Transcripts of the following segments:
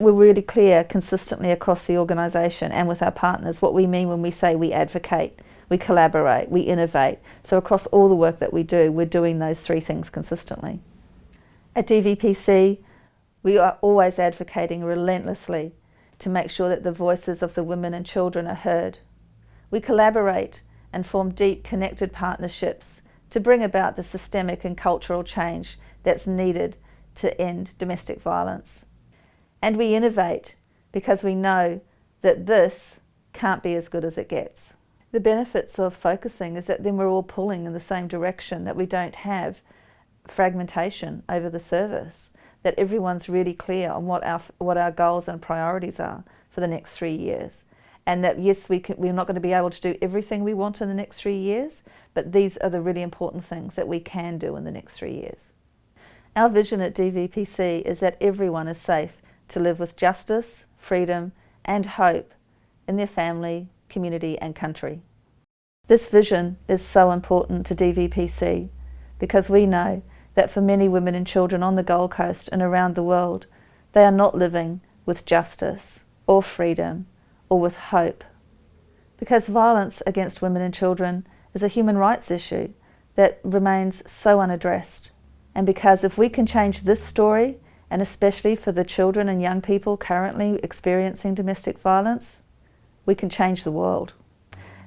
We're really clear consistently across the organisation and with our partners what we mean when we say we advocate, we collaborate, we innovate. So across all the work that we do, we're doing those three things consistently. At DVPC, we are always advocating relentlessly to make sure that the voices of the women and children are heard. We collaborate and form deep connected partnerships to bring about the systemic and cultural change that's needed to end domestic violence. And we innovate because we know that this can't be as good as it gets. The benefits of focusing is that then we're all pulling in the same direction, that we don't have fragmentation over the service, that everyone's really clear on what our goals and priorities are for the next 3 years. And that yes, we're not going to be able to do everything we want in the next 3 years, but these are the really important things that we can do in the next 3 years. Our vision at DVPC is that everyone is safe to live with justice, freedom and hope in their family, community and country. This vision is so important to DVPC because we know that for many women and children on the Gold Coast and around the world, they are not living with justice or freedom or with hope. Because violence against women and children is a human rights issue that remains so unaddressed. And because if we can change this story, and especially for the children and young people currently experiencing domestic violence, we can change the world.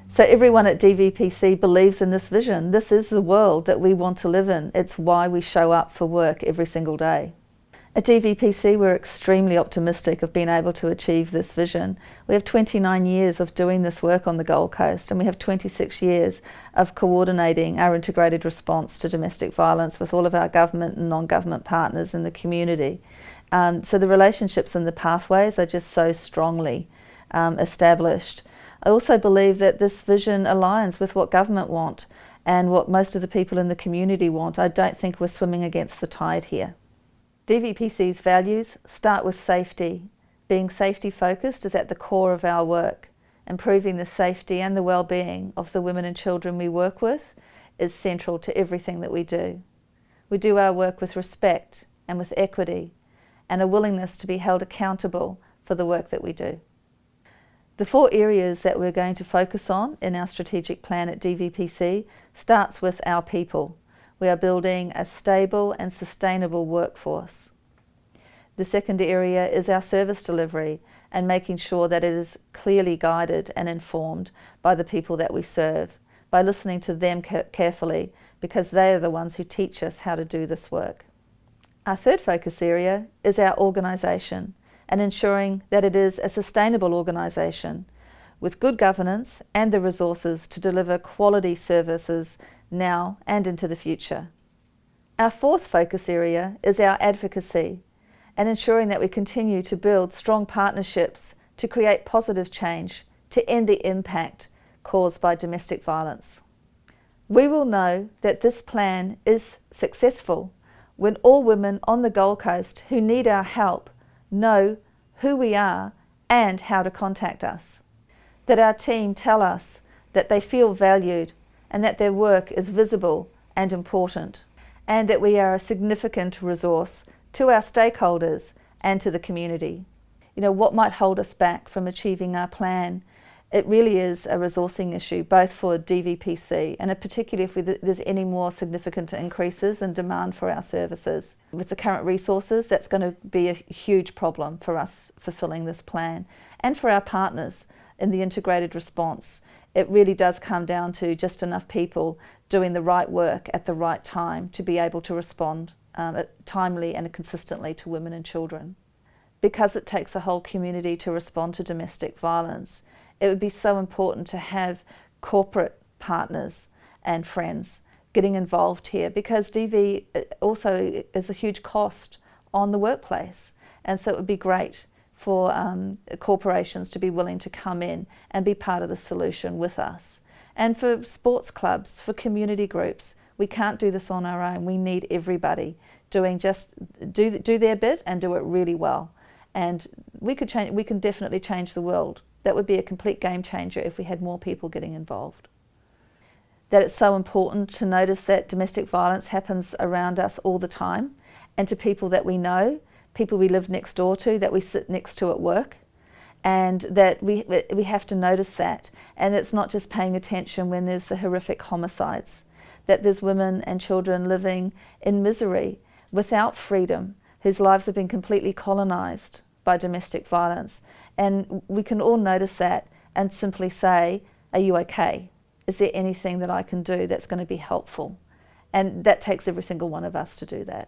So everyone at DVPC believes in this vision. This is the world that we want to live in. It's why we show up for work every single day. At DVPC, we're extremely optimistic of being able to achieve this vision. We have 29 years of doing this work on the Gold Coast, and we have 26 years of coordinating our integrated response to domestic violence with all of our government and non-government partners in the community. So the relationships and the pathways are just so strongly established. I also believe that this vision aligns with what government want and what most of the people in the community want. I don't think we're swimming against the tide here. DVPC's values start with safety. Being safety focused is at the core of our work. Improving the safety and the well-being of the women and children we work with is central to everything that we do. We do our work with respect and with equity and a willingness to be held accountable for the work that we do. The 4 areas that we're going to focus on in our strategic plan at DVPC starts with our people. We are building a stable and sustainable workforce. The second area is our service delivery and making sure that it is clearly guided and informed by the people that we serve, by listening to them carefully because they are the ones who teach us how to do this work. Our third focus area is our organisation and ensuring that it is a sustainable organisation with good governance and the resources to deliver quality services now and into the future. Our fourth focus area is our advocacy and ensuring that we continue to build strong partnerships to create positive change to end the impact caused by domestic violence. We will know that this plan is successful when all women on the Gold Coast who need our help know who we are and how to contact us. That our team tell us that they feel valued and that their work is visible and important, and that we are a significant resource to our stakeholders and to the community. You know, what might hold us back from achieving our plan? It really is a resourcing issue, both for DVPC and particularly if there's any more significant increases in demand for our services. With the current resources, that's going to be a huge problem for us fulfilling this plan and for our partners in the integrated response. It really does come down to just enough people doing the right work at the right time to be able to respond timely and consistently to women and children. Because it takes a whole community to respond to domestic violence, it would be so important to have corporate partners and friends getting involved here because DV also is a huge cost on the workplace. And so it would be great for corporations to be willing to come in and be part of the solution with us. And for sports clubs, for community groups, we can't do this on our own. We need everybody doing do their bit and do it really well. And we can definitely change the world. That would be a complete game changer if we had more people getting involved. That it's so important to notice that domestic violence happens around us all the time and to people that we know, people we live next door to, that we sit next to at work, and that we have to notice that. And it's not just paying attention when there's the horrific homicides, that there's women and children living in misery without freedom, whose lives have been completely colonized by domestic violence. And we can all notice that and simply say, are you okay? Is there anything that I can do that's going to be helpful? And that takes every single one of us to do that.